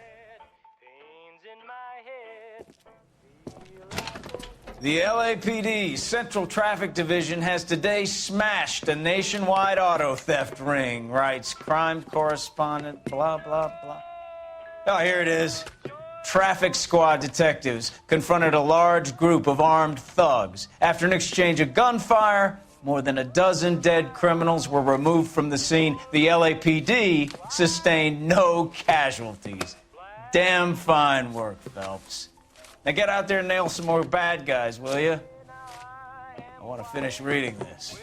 The LAPD Central Traffic Division has today smashed a nationwide auto theft ring, writes crime correspondent, blah, blah, blah. Oh, here it is. Traffic squad detectives confronted a large group of armed thugs. After an exchange of gunfire, more than a dozen dead criminals were removed from the scene. The LAPD sustained no casualties. Damn fine work, Phelps. Now get out there and nail some more bad guys, will you? I want to finish reading this.